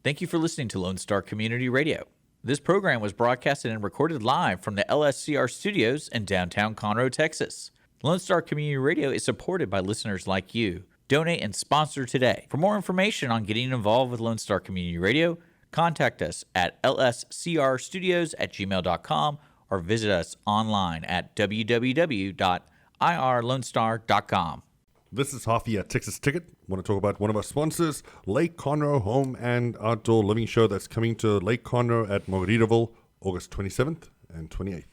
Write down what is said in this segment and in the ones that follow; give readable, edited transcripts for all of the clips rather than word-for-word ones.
Thank you for listening to Lone Star Community Radio. This program was broadcasted and recorded live from the LSCR studios in downtown Conroe, Texas. Lone Star Community Radio is supported by listeners like you. Donate and sponsor today. For more information on getting involved with Lone Star Community Radio, contact us at lscrstudios@gmail.com or visit us online at www.irlonestar.com. This is Hoffie at Texas Ticket. I want to talk about one of our sponsors, Lake Conroe Home and Outdoor Living Show that's coming to Lake Conroe at Margaritaville, August 27th and 28th.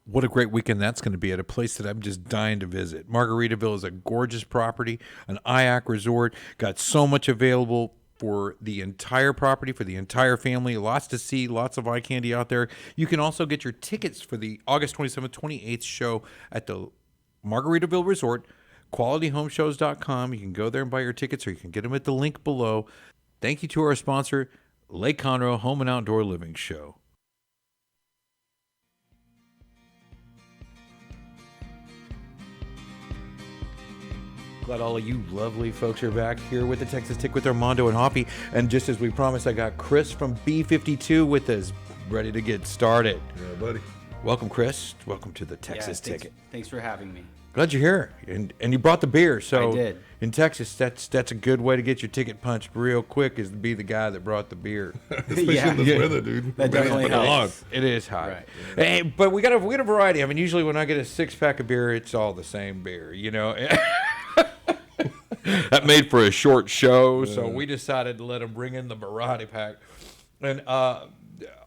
What a great weekend that's going to be at a place that I'm just dying to visit. Margaritaville is a gorgeous property, an IAC resort, got so much available for the entire property, for the entire family, lots to see, lots of eye candy out there. You can also get your tickets for the August 27th, 28th show at the Margaritaville Resort, qualityhomeshows.com. You can go there and buy your tickets, or you can get them at the link below. Thank you to our sponsor, Lake Conroe Home and Outdoor Living Show. Glad all of you lovely folks are back here with the Texas Tick with Armando and Hoffie. And just as we promised, I got Kris from B-52 with us, ready to get started. Yeah, buddy. Welcome, Kris. Welcome to the Texas Ticket. Thanks for having me. Glad you're here, and you brought the beer. So I did. In Texas, that's a good way to get your ticket punched real quick, is to be the guy that brought the beer. Especially in this weather, dude. That definitely helps. It is hot. Right. Hey, but we got a variety. I mean, usually when I get a 6-pack of beer, it's all the same beer, you know. That made for a short show, so we decided to let them bring in the variety pack. And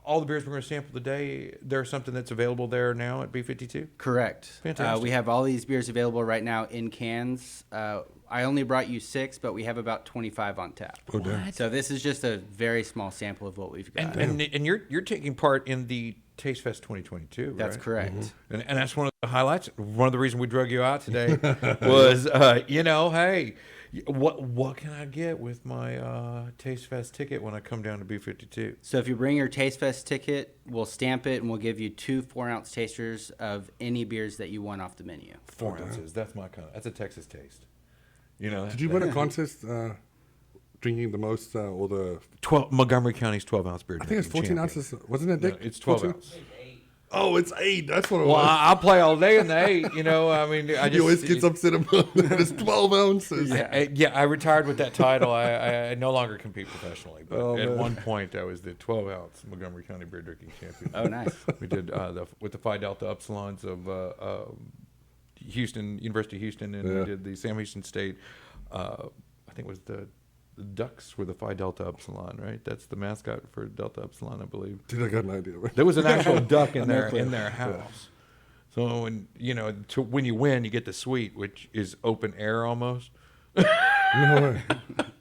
all the beers we're going to sample today, there's something that's available there now at B-52? Correct. Fantastic. We have all these beers available right now in cans. I only brought you 6, but we have about 25 on tap. Oh, damn. So this is just a very small sample of what we've got. And you're taking part in the TasteFest 2022, right? That's correct. Mm-hmm. And that's one of the highlights. One of the reasons we drug you out today was, hey, what can I get with my TasteFest ticket when I come down to B-52? So if you bring your TasteFest ticket, we'll stamp it, and we'll give you 2 4-ounce tasters of any beers that you want off the menu. 4 ounces. That's my kind. That's a Texas taste. You know. Did you win a contest drinking the most or the... 12 Montgomery County's 12-ounce beer. I think it's 14 ounces. Wasn't it, Dick? No, it's 12 14? ounces. Oh, it's 8. That's what it Well, was. I'll play all day in the 8. You know, I mean, He always gets upset about that. It's 12 ounces. I retired with that title. I no longer compete professionally, but at man. one point I was the 12-ounce Montgomery County beer drinking champion. Oh, nice. We did with the Phi Delta Upsilons of Houston, University of Houston, and we did the Sam Houston State. I think it was the Ducks were the Phi Delta Upsilon, right? That's the mascot for Delta Upsilon, I believe. Dude, I got an idea. Right? There was an actual duck in their house. So when when you win, you get the suite, which is open air almost. No way.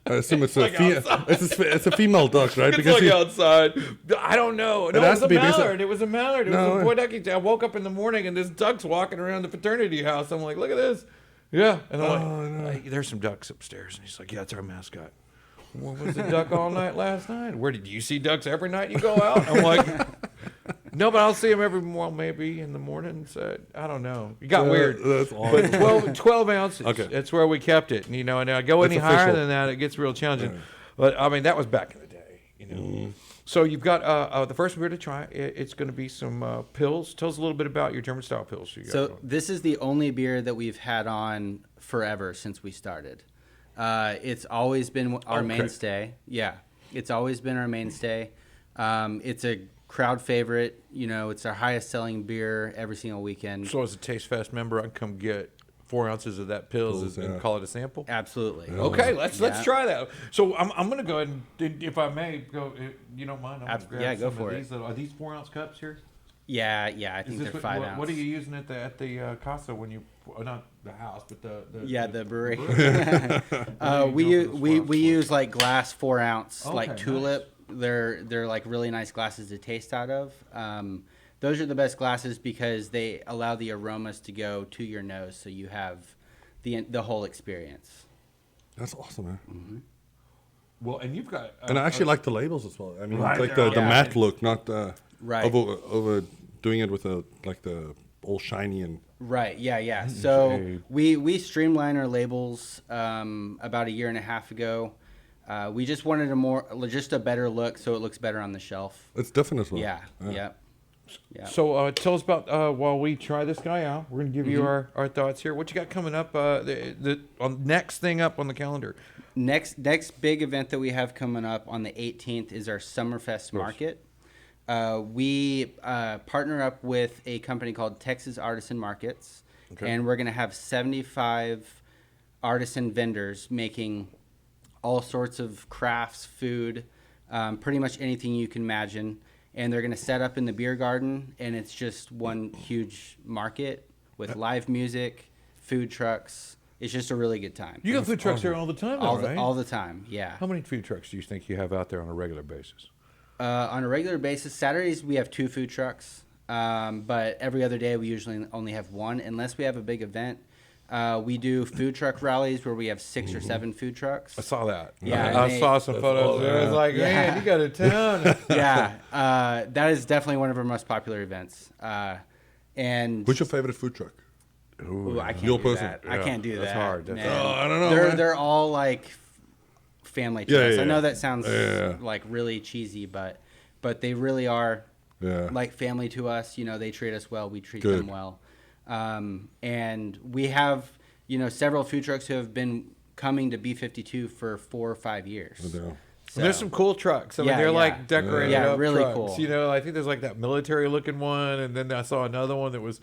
I assume it's a female duck, right? It's like outside. I don't know. No, it was a mallard. It was a mallard. It was a boy ducky. I woke up in the morning and this duck's walking around the fraternity house. I'm like, look at this. Yeah. And I'm like, there's some ducks upstairs. And he's like, yeah, it's our mascot. Where was the duck all night last night? Where did you see ducks every night you go out? I'm like, no, but I'll see them maybe in the morning. So I don't know. It got weird. That's awesome. But 12 ounces. Okay. That's where we kept it. And, and I go any higher official. than that, it gets real challenging. But, I mean, that was back in the day, So you've got the first beer to try. It's going to be some pills. Tell us a little bit about your German-style pills you got So going. this is the only beer that we've had on forever since we started. It's always been our mainstay. Yeah, it's always been our mainstay. It's a crowd favorite. It's our highest selling beer every single weekend. So as a TasteFest member, I can come get 4 ounces of that pills and call it a sample? Absolutely. Yeah. Okay, let's try that. So I'm going to go ahead and, if I may, go. If you don't mind, I'm going to grab go some for of it. these. Are these 4 ounce cups here? Yeah. I think they're 5 ounce. What are you using at the casa when you? Not the house, but the brewery. brewery. we use like glass 4 ounce, Okay, like tulip. nice. They're like really nice glasses to taste out of. Those are the best glasses because they allow the aromas to go to your nose, so you have the whole experience. That's awesome, man. Mm-hmm. Well, and you've got. And I actually like the labels as well. I mean, Right, like they're the all- matte look, not Right. overdoing it with the all shiny and. Right. Yeah. So Shade. we streamlined our labels about a year and a half ago. We just wanted just a better look, so it looks better on the shelf. It's different as well. Yeah. Yep. Yeah. So tell us about while we try this guy out. We're gonna give you our thoughts here. What you got coming up? The next thing up on the calendar. Next big event that we have coming up on the 18th is our Summerfest Market. We partner up with a company called Texas Artisan Markets, and we're gonna have 75 artisan vendors making all sorts of crafts, food, pretty much anything you can imagine. And they're going to set up in the beer garden, and it's just one huge market with live music, food trucks. It's just a really good time. You got food trucks there all the time, though, right? All the time, yeah. How many food trucks do you think you have out there on a regular basis? On a regular basis, Saturdays we have 2 food trucks, but every other day we usually only have 1, unless we have a big event. We do food truck rallies where we have 6 or 7 food trucks. I saw that. Yeah, I saw some photos there. I was like, man, you got a town. Yeah, that is definitely one of our most popular events. And What's your favorite food truck? ooh, I can't Your do person. that. I can't do That's that. hard. That's man. hard. I don't know. They're all like family to Yeah, us. yeah, I know yeah. that sounds Yeah. like really cheesy, but they really are Yeah. like family to us. You know, they treat us well. We treat Good. them well. And we have, several food trucks who have been coming to B-52 for 4 or 5 years. Yeah. So, There's some cool trucks. I mean, Yeah, they're yeah. like decorated Yeah, up really trucks. cool. You know, I think there's like that military-looking one, and then I saw another one that was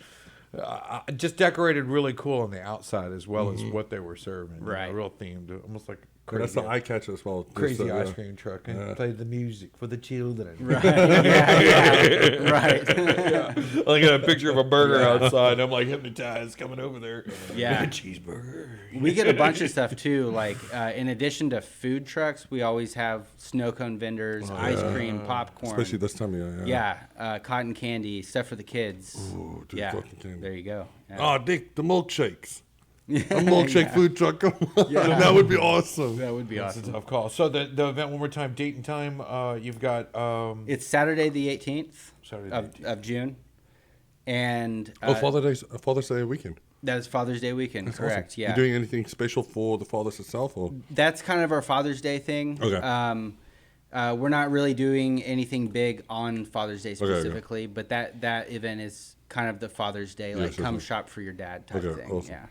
just decorated really cool on the outside as well as what they were serving. You know, Right. real themed, almost like Yeah, that's crazy, the eye catcher as well. crazy Just, ice cream truck, and played the music for the children. Right. yeah. Right. I got a picture of a burger outside, and I'm like hypnotized coming over there. Yeah. Cheeseburger. We get a bunch of stuff too. Like in addition to food trucks, we always have snow cone vendors, ice cream, popcorn. Especially this time of year. Yeah, cotton candy, stuff for the kids. Ooh, dude, Yeah, cotton candy. there you go. Yeah. Oh, Dick, the milkshakes. A milkshake food truck. Come on. That would be awesome. That would be That's a awesome. tough call. So the event, one more time, date and time. You've got It's Saturday the 18th Saturday the of June, and Father's Day weekend. that is Father's Day weekend. That's Correct. awesome. Yeah, You doing anything special for the fathers itself, or that's kind of our Father's Day thing. Okay. We're not really doing anything big on Father's Day okay. specifically, but that event is kind of the Father's Day, like sure, come sure. shop for your dad type Okay, thing. awesome. Yeah.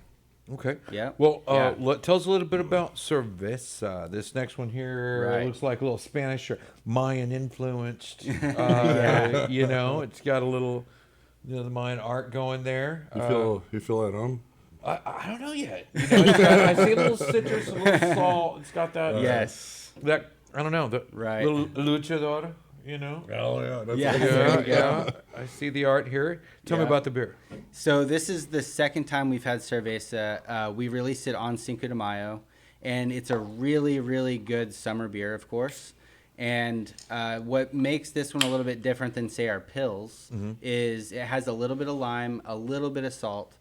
Okay. Yeah. Well, Yeah. tell us a little bit about Cerveza. This next one here Right. looks like a little Spanish or Mayan influenced. Yeah. You know, it's got a little, the Mayan art going there. you feel at home? I don't know yet. You know, it's got, I see a little citrus, a little salt. It's got that. Yes. That I don't know. The Right. little luchador. You know. Oh yeah, that's Yeah. awesome. There you go. Yeah. I see the art here. Tell me Yeah. about the beer. So this is the second time we've had Cerveza. We released it on Cinco de Mayo, and it's a really, really good summer beer, of course. And what makes this one a little bit different than, say, our Pils is it has a little bit of lime, a little bit of salt,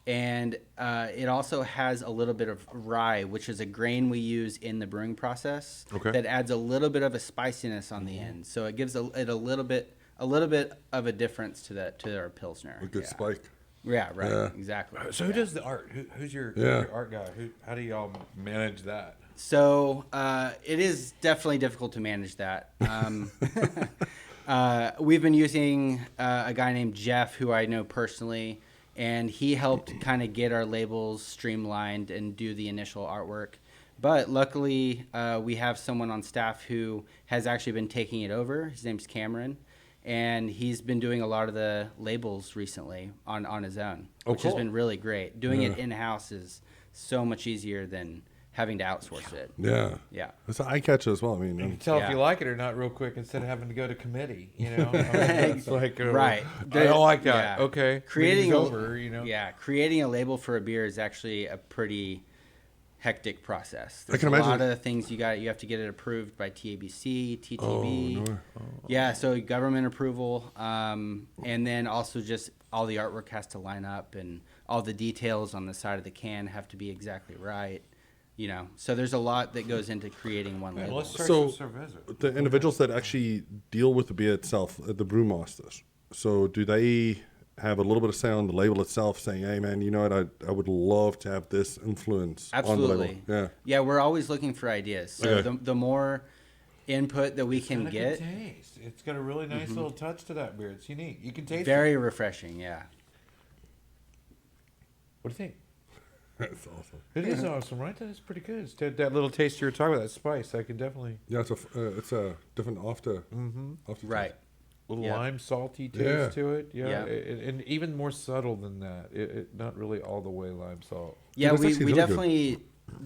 and it also has a little bit of rye, which is a grain we use in the brewing process Okay. that adds a little bit of a spiciness on the end. So it gives it a little bit of a difference to our Pilsner. A good Yeah. spike. Yeah, right. Yeah. Exactly. So who does the art? Who's your art guy? How do y'all manage that? So it is definitely difficult to manage that. We've been using a guy named Jeff, who I know personally, and he helped kind of get our labels streamlined and do the initial artwork. But luckily, we have someone on staff who has actually been taking it over. His name's Cameron. And he's been doing a lot of the labels recently on his own, which has cool. been really great. Doing it in-house is so much easier than having to outsource it. Yeah. Yeah. It's an eye catcher as well. I mean, You can tell if Yeah. you like it or not real quick instead of having to go to committee. You know, I mean, it's like Right. I don't like that. Yeah. Okay, Creating meeting's a- over. You know. Yeah, creating a label for a beer is actually a pretty hectic process. There's can a imagine. lot of things you have to get it approved by TABC, TTB. no. Yeah, so government approval, and then also just all the artwork has to line up, and all the details on the side of the can have to be exactly right. You know, so there's a lot that goes into creating one Well, label. let's start So- with Cerveza. the individuals that actually deal with the beer itself, the brewmasters. So do they have a little bit of say on the label itself, saying, "Hey, man, you know what? I would love to have this influence on the Absolutely. label." Yeah, we're always looking for ideas. So Okay. the more input that we can got a get, good taste. It's got a really nice little touch to that beer. It's unique. You can taste it. very refreshing. Yeah. What do you think? That's awesome. It is awesome, right? That is pretty good. It's that little taste you were talking about, that spice. I can definitely Yeah, it's a different after. After Right. little Yeah. lime salty taste Yeah. to it. Yeah, Yeah. and even more subtle than that. It not really all the way lime salt. Yeah, that's we actually really good. definitely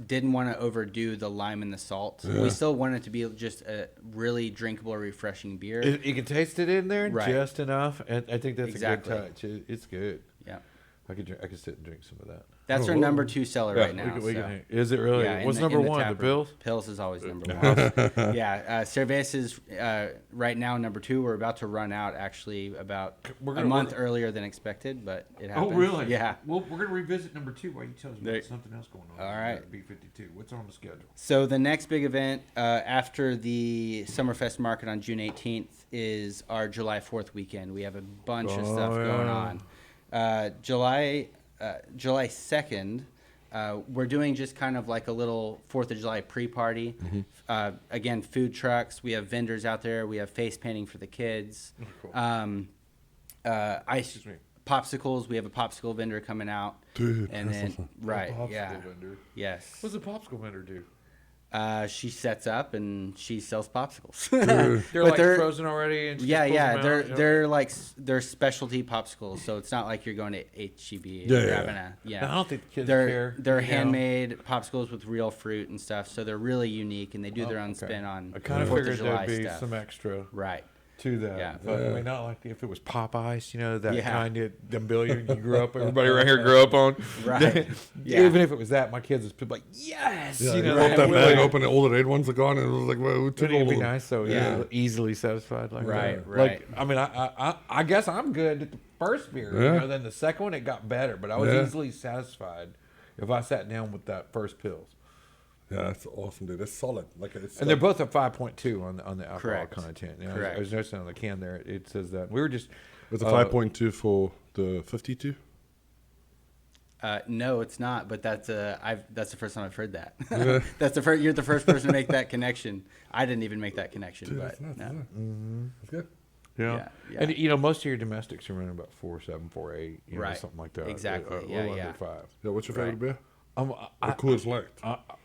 didn't want to overdo the lime and the salt. Yeah. We still want it to be just a really drinkable, refreshing beer. You can taste it in there Right. just enough, and I think that's Exactly. a good touch. It's good. Yeah. I could sit and drink some of that. That's our number 2 seller right now. Is it really? Yeah, in What's the- number in the 1? The tap room. Bills? Pills is always number 1. Yeah, Cerveza is right now number 2. We're about to run out actually about a month earlier than expected, but it happened. Yeah. Well, we're gonna revisit number 2 while you tell us There- about something else going on. All right. B-52. What's on the schedule? So the next big event after the Summerfest market on June 18th is our July 4th weekend. We have a bunch of stuff going on. July 2nd, we're doing just kind of like a little 4th of July pre-party. Again, food trucks. We have vendors out there. We have face painting for the kids. Ice popsicles. We have a popsicle vendor coming out. Dude, and that's then awesome. right, Popsicle yeah, vendor. yes. What's the popsicle vendor do? She sets up and she sells popsicles. They're But like they're- frozen already. And she Yeah, just pulls yeah, them they're out, you know? they're like they're specialty popsicles, so it's not like you're going to HEB and Yeah, yeah, grabbing a No, I don't think the kids They're care. they're you know? handmade popsicles with real fruit and stuff, so they're really unique and they do their own Okay. spin on I kind of 4th figured of July there'd be stuff. some extra Right. to that. Yeah. But I mean, not like if it was Popeyes, you know, that Yeah. kind of them billion you grew up, everybody around here grew up on. Right. Yeah. Even if it was that, my kids would be like, yes, Yeah, you know, pop that we bag would- open, and all the red ones are gone, and it was like, well, who took Wouldn't all it be of them? nice? So Yeah. yeah, easily satisfied like Right, that. right. Like, I mean, I guess I'm good at the first beer. Yeah. You know, then the second one it got better, but I was Yeah. easily satisfied if I sat down with that first pills. Yeah, that's awesome, dude. That's solid. Like it's And they're both at 5.2 on the alcohol Correct. content. You know, Correct. I was noticing on the can there it says that. We were just It's a 5.2 for the 52. No, it's not. But that's the first time I've heard that. That's the first. You're the first person to make that connection. I didn't even make that connection. Dude, but that's nuts, no. isn't it? That's good. Yeah. Yeah. And you know, most of your domestics are running about 4.7, 4.8, you know, Right. something like that. Exactly. A Yeah, little yeah. under 5. Yeah, what's your favorite Right. beer? I, Or Coors Light.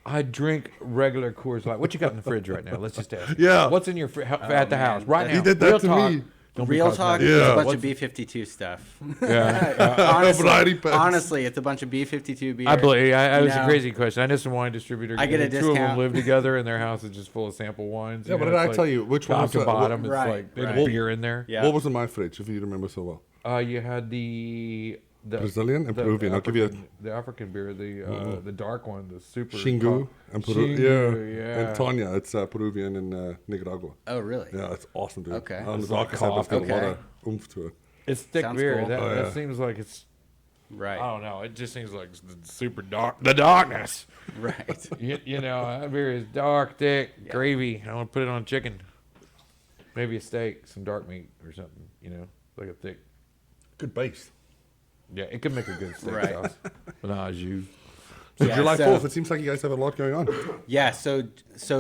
I drink regular Coors Light. What you got in the fridge right now? Let's just ask. Yeah. What's in your at the house right now? He did that Real to talk. me. Don't be Real talk, cosmetic. it's Yeah. a bunch What's- of B-52 stuff. Yeah. Variety packs. Honestly, it's a bunch of B-52 beer. I believe I was No. a crazy question. I know some wine distributors. I get a and two of them discount. live together, and their house is just full of sample wines. Yeah, but know, did it's I like tell you which one top was to the- bottom? It's Right, like there's right. beer in there. Yeah. What was in my fridge, if you remember so well? You had the Brazilian and the Peruvian. I'll give you the African beer, the dark one, the super Shingu and Shingu, yeah. yeah. And Tanya, it's Peruvian in Nicaragua. Oh, really? Yeah, it's awesome, dude. Okay. On the It's like darker side, it's got a lot coffee. of oomph to it. It's thick Sounds beer. cool. That, Oh, that yeah. seems like it's. Right. I don't know. It just seems like the super dark. The darkness. Right. You know, that beer is dark, thick, Yeah. gravy. I want to put it on chicken. Maybe a steak, some dark meat or something. You know, like a thick. Good base. Yeah, it could make a good steak Right. sauce. Menage. So Yeah, July so- 4th, it seems like you guys have a lot going on. Yeah, so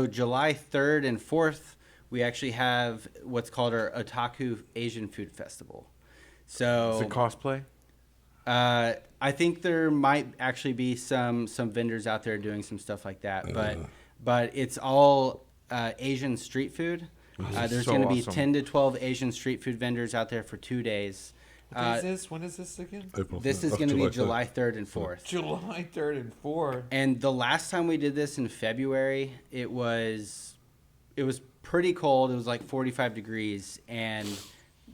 July 3rd and 4th, we actually have what's called our Otaku Asian Food Festival. So Is it cosplay? I think there might actually be some vendors out there doing some stuff like that, but it's all Asian street food. There's so going to be awesome. 10 to 12 Asian street food vendors out there for 2 days. What is this? When is this again? April This 3rd. is Oh, going to be July July 3rd and 4th. July 3rd and 4th. And the last time we did this in February, it was pretty cold. It was like 45 degrees, and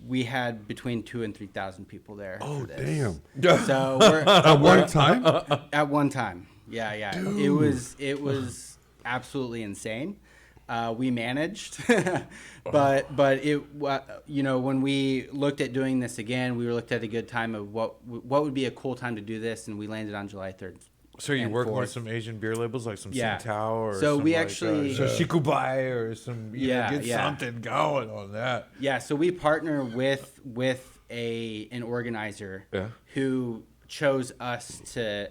we had between 2,000 and 3,000 people there. Oh, for this. damn. So we're At one time? at one time. Yeah. It was absolutely insane. We managed, but it when we looked at doing this again, we looked at a good time of what would be a cool time to do this, and we landed on July 3rd. So you're and working with 4th. some Asian beer labels, like some Yeah. Tsingtao or So some we like, actually- some Shikubai or some, you know, Yeah, get yeah. something going on that. Yeah, so we partner with an organizer Yeah. who chose us to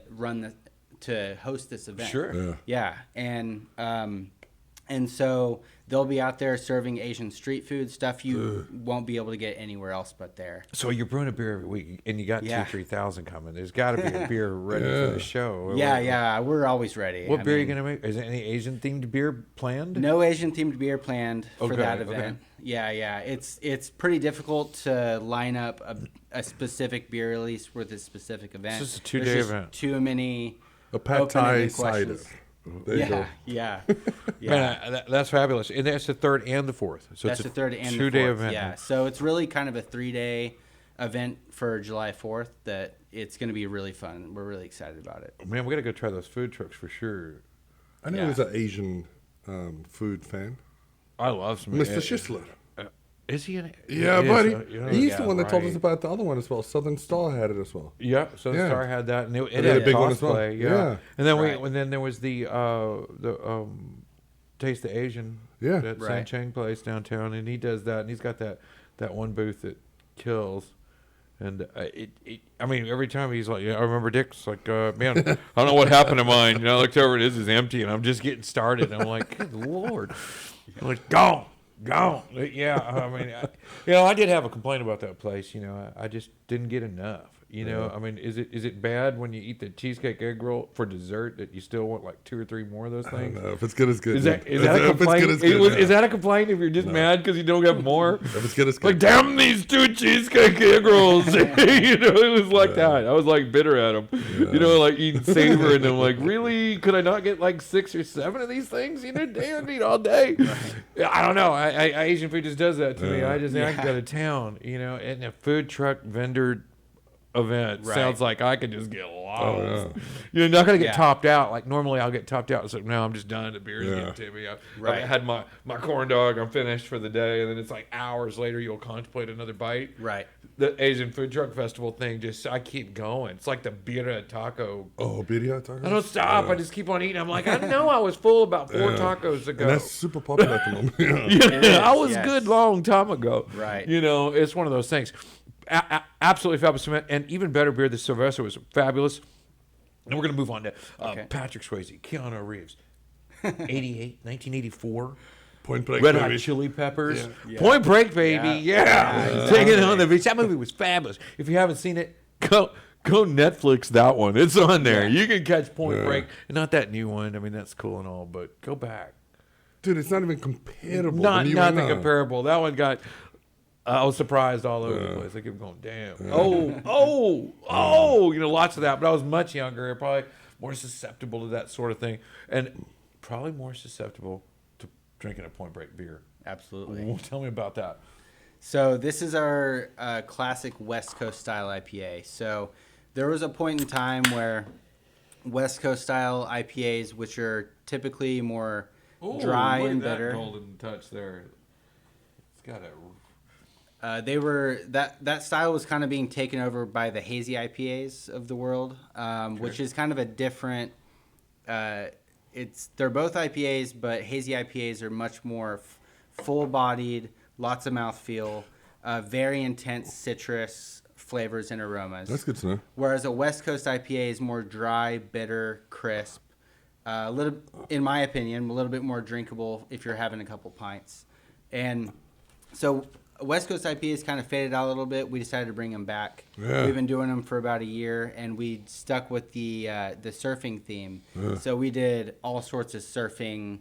host this event. Sure. Yeah, and so they'll be out there serving Asian street food stuff you won't be able to get anywhere else but there. So you're brewing a beer every week, and you got Yeah. 2,000-3,000 coming. There's got to be a beer ready for the show. Yeah, we're always ready. What I beer are you mean, gonna make? Is there any Asian themed beer planned? No Asian themed beer planned for Okay, that okay. event. Yeah. It's pretty difficult to line up a specific beer release with a specific event. It's just a two-day There's just event. Too many A pad thai open-ended cider. questions. There you go. Yeah. Man, that's fabulous. And that's the 3rd and the 4th. So That's it's the 3rd and the 4th. two-day event. Yeah. So it's really kind of a 3-day event for July 4th that it's going to be really fun. We're really excited about it. Man, we got to go try those food trucks for sure. I know Yeah. he's an Asian food fan. I love some. Mr. Schisler. Is he in? Yeah, he is, buddy. yeah. He's the one that told us right. about the other one as well. Southern Star had it as well. Yeah, so the Yeah. Star had that, and it They had had a big one as well. cosplay. Yeah. Yeah. and then Right. and then there was the Taste the Asian. Yeah. that San Right. Cheng place downtown, and he does that, and he's got that one booth that kills. And I mean, every time he's like, yeah, I remember Dick's like, man, I don't know what happened to mine. You know, I looked over, it is empty, and I'm just getting started. And I'm like, good Lord. I'm like, gone. Yeah, I mean, I did have a complaint about that place. You know, I just didn't get enough. You know, I mean, is it bad when you eat the cheesecake egg roll for dessert that you still want like 2 or 3 more of those things? If it's good, it's good. Is that If a it's complaint? good, it's good. Is that a complaint if you're just mad because you don't get more? If it's good, it's Like, good. damn these 2 cheesecake egg rolls. You know, it was like that. I was like bitter at them. You know, like eating savor, and I'm like, really? Could I not get like 6 or 7 of these things? You know, damn, eat all day. I don't know. Asian food just does that to me. I can go to town, you know, and a food truck vendor event Right. sounds like I could just get lost. Oh, You're not gonna get Yeah. topped out. Like normally I'll get topped out. It's like, no, I'm just done. The beer's Yeah. getting to me. I Right. had my corn dog. I'm finished for the day. And then it's like hours later you'll contemplate another bite. Right. The Asian Food Truck Festival thing, I keep going. It's like the birria taco. Oh, birria tacos? I don't stop. I just keep on eating. I'm like, I know I was full about 4 tacos ago. And that's super popular at the moment. Yeah, I was yes. good long time ago. Right. You know, it's one of those things. Absolutely fabulous event, and even better beer. The Sylvester was fabulous. And we're going to move on to Okay. Patrick Swayze, Keanu Reeves, 1984. Point Break, Red baby. Hot Chili Peppers. Yeah. Point Break, baby. Yeah. exactly. Taking it on the beach. That movie was fabulous. If you haven't seen it, go Netflix that one. It's on there. You can catch Point Break. And not that new one. I mean, that's cool and all, but go back. Dude, it's not even comparable. Nothing Comparable. comparable. That one got. I was surprised all over the place. I kept going, damn. You know, lots of that. But I was much younger, probably more susceptible to that sort of thing, and probably more susceptible to drinking a Point Break beer. Absolutely. Well, tell me about that. So this is our classic West Coast style IPA. So there was a point in time where West Coast style IPAs, which are typically more dry and bitter, golden touch there. It's got a. they were that style was kind of being taken over by the hazy IPAs of the world, which is kind of a different. They're both IPAs, but hazy IPAs are much more full-bodied, lots of mouthfeel, very intense citrus flavors and aromas. That's good to know. Whereas a West Coast IPA is more dry, bitter, crisp, a little, in my opinion, a little bit more drinkable if you're having a couple pints. And so West Coast IPAs kind of faded out a little bit. We decided to bring them back. Yeah. We've been doing them for about a year, and we stuck with the surfing theme. So we did all sorts of surfing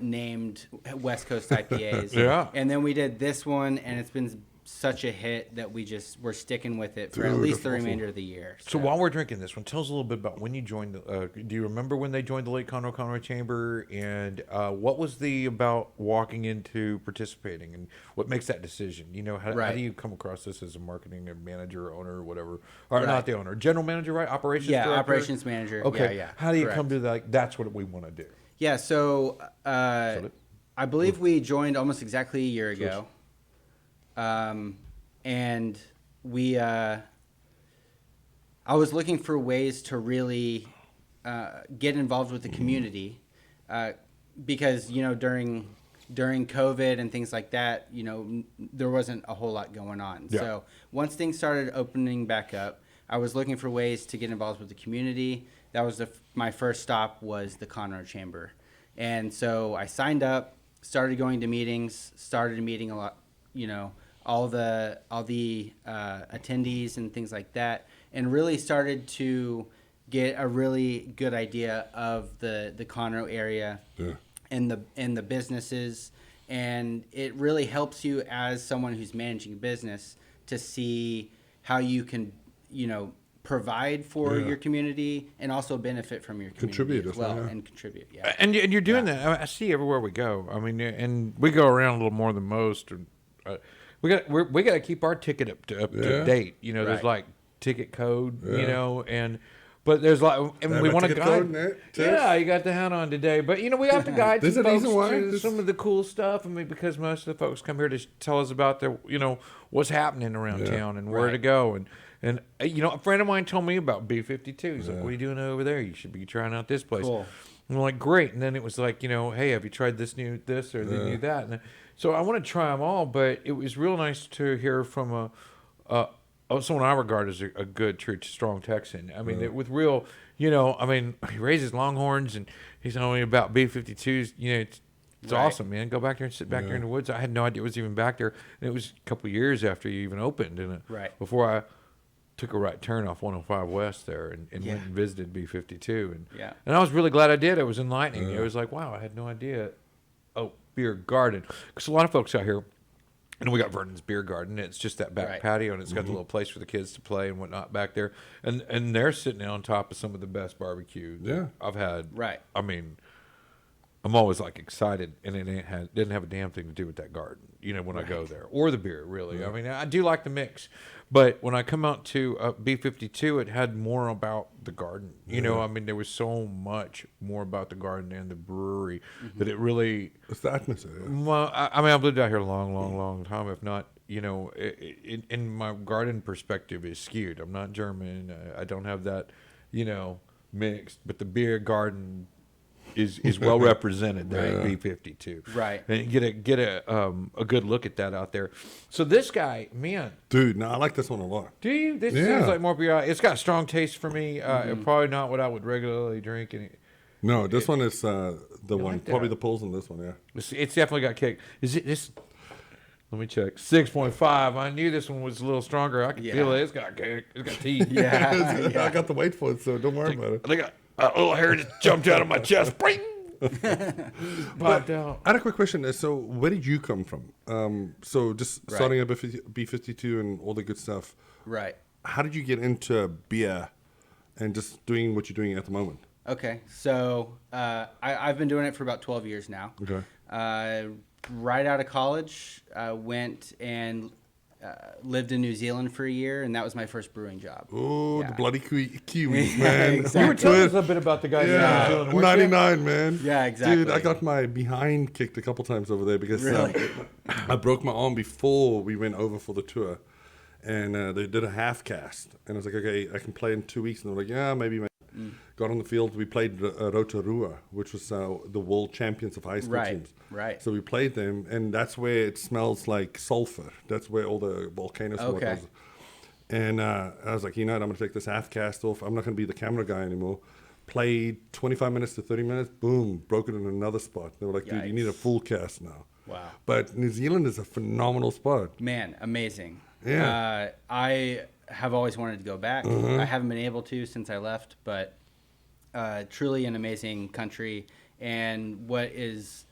named West Coast IPAs. Yeah. And then we did this one, and it's been such a hit that we're sticking with it for at Dude, least the that's awesome. remainder of the year. So while we're drinking this one, tell us a little bit about when you joined. Do you remember when they joined the Lake Conroe Chamber, and what was about walking into participating, and what makes that decision? You know, how Right. do you come across this as a marketing manager, owner, or whatever, or Right. not the owner, general manager, right? Operations. Yeah, director? operations manager. Okay. Yeah. How do you Correct. come to that's what we want to do? Yeah, so I believe we joined almost exactly a year ago. And we, I was looking for ways to really get involved with the community, because during during COVID and things like that, there wasn't a whole lot going on. Yeah. So once things started opening back up, I was looking for ways to get involved with the community. That was my first stop was the Conroe Chamber. And so I signed up, started going to meetings, started meeting a lot, all the attendees and things like that, and really started to get a really good idea of the Conroe area. Yeah. And the businesses, and it really helps you as someone who's managing a business to see how you can, provide for your community and also benefit from your community Contribute as well, yeah. and contribute. Yeah, And you're doing that. I see everywhere we go. I mean, and we go around a little more than most. We got to keep our ticket up to date. There's Right. like ticket code. But there's like, and we want to guide. Yeah, you got the hat on today. But we have to guide There's some a folks reason why. to some of the cool stuff. I mean, because most of the folks come here to tell us about their, what's happening around town and where to go. And a friend of mine told me about B-52. He's like, "What are you doing over there? You should be trying out this place." Cool. And I'm like, "Great." And then it was like, "Hey, have you tried this or the new that?" And so I want to try them all. But it was real nice to hear from someone I regard as a good, true, strong Texan. I mean, with real, he raises longhorns, and he's telling me about B-52s. It's awesome, man. Go back there and sit back there in the woods. I had no idea it was even back there. And it was a couple of years after you even opened, before I took a right turn off 105 West there and went and visited B-52. And I was really glad I did. It was enlightening. It was like, wow, I had no idea. Oh, beer garden. Because a lot of folks out here, we got Vernon's Beer Garden. It's just that back patio, and it's got the little place for the kids to play and whatnot back there. And they're sitting on top of some of the best barbecue I've had. Right. I mean, I'm always like excited, and it didn't have a damn thing to do with that garden, when I go there, or the beer, really. Yeah. I mean, I do like the mix, but when I come out to B-52, it had more about the garden. I mean, there was so much more about the garden and the brewery that it really. It's the atmosphere. Yeah. Well, I mean, I've lived out here a long, long, long time. If not, in my garden perspective is skewed. I'm not German. I don't have that, mixed. But the beer garden is well represented there at B-52. Right. And get a good look at that out there. So this guy, man. Dude, no, I like this one a lot. Do you? This sounds like more beer. It's got a strong taste for me. Probably not what I would regularly drink. No, this one is the one. like that. Probably the pulls on this one, yeah. It's definitely got kick. Is it this? Let me check. 6.5. I knew this one was a little stronger. I can feel it. It's got kick. It's got teeth. I got to wait for it, so don't worry about it. I got a little hair just jumped out of my chest. Bring. But I had a quick question. So where did you come from? So just starting at B-52 and all the good stuff. Right. How did you get into beer and just doing what you're doing at the moment? Okay. So I've been doing it for about 12 years now. Okay. Right out of college, went and lived in New Zealand for a year, and that was my first brewing job. Oh, the bloody Kiwis, man. Exactly. you were telling us a bit about the guys in New Zealand. weren't you? 99, man. Yeah, exactly. Dude, I got my behind kicked a couple times over there because Really? I broke my arm before we went over for the tour. And they did a half cast. And I was like, okay, I can play in 2 weeks. And they're like, yeah, maybe. Got on the field. We played Rotorua, which was the world champions of high school teams. Right. So we played them. And that's where it smells like sulfur. That's where all the volcano smoke is. And I was like, I'm going to take this half cast off. I'm not going to be the camera guy anymore. Played 25 minutes to 30 minutes. Boom. Broke it in another spot. They were like, dude, you need a full cast now. Wow. But New Zealand is a phenomenal spot. Man, amazing. Yeah. I have always wanted to go back. I haven't been able to since I left, but truly an amazing country. And what is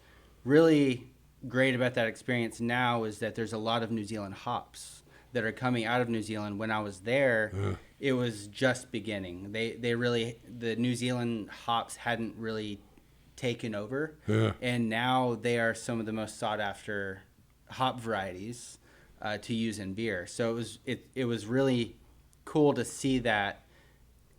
really great about that experience now is that there's a lot of New Zealand hops that are coming out of New Zealand. When I was there, it was just beginning. They really, the New Zealand hops hadn't really taken over. Yeah. And now they are some of the most sought after hop varieties to use in beer. So it was really cool to see that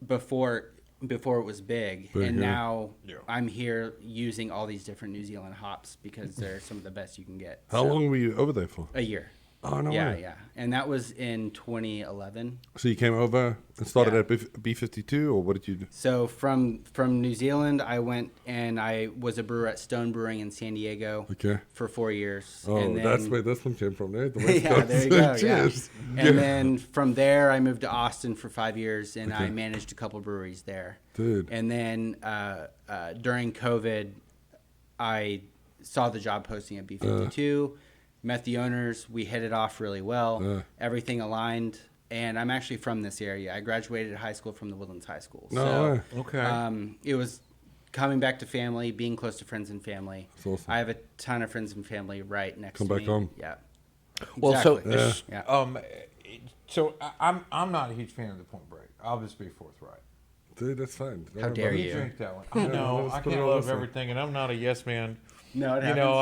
before it was big, and now I'm here using all these different New Zealand hops because they're some of the best you can get. How long were you over there for? A year. Oh, no Yeah, way. yeah. And that was in 2011. So you came over and started Yeah. at B-52, or what did you do? So from New Zealand, I went and I was a brewer at Stone Brewing in San Diego Okay. for 4 years. Oh, and then, that's where this one came from, right? The West yeah, Coast. there you go. Cheers. Yeah. And then from there, I moved to Austin for 5 years, and I managed a couple breweries there. Dude. And then during COVID, I saw the job posting at B-52, met the owners. We hit it off really well. Everything aligned. And I'm actually from this area. I graduated high school from the Woodlands High School. No way. Okay. It was coming back to family, being close to friends and family. That's awesome. I have a ton of friends and family right next Come to back me. home. Yeah. Well, Exactly. so I'm not a huge fan of the Point Break. I'll just be forthright. Dude, that's fine. Don't How worry dare about it. you? Drink that one. I know. let's I put it can't on love this one. everything, and I'm not a yes man. No, it You know,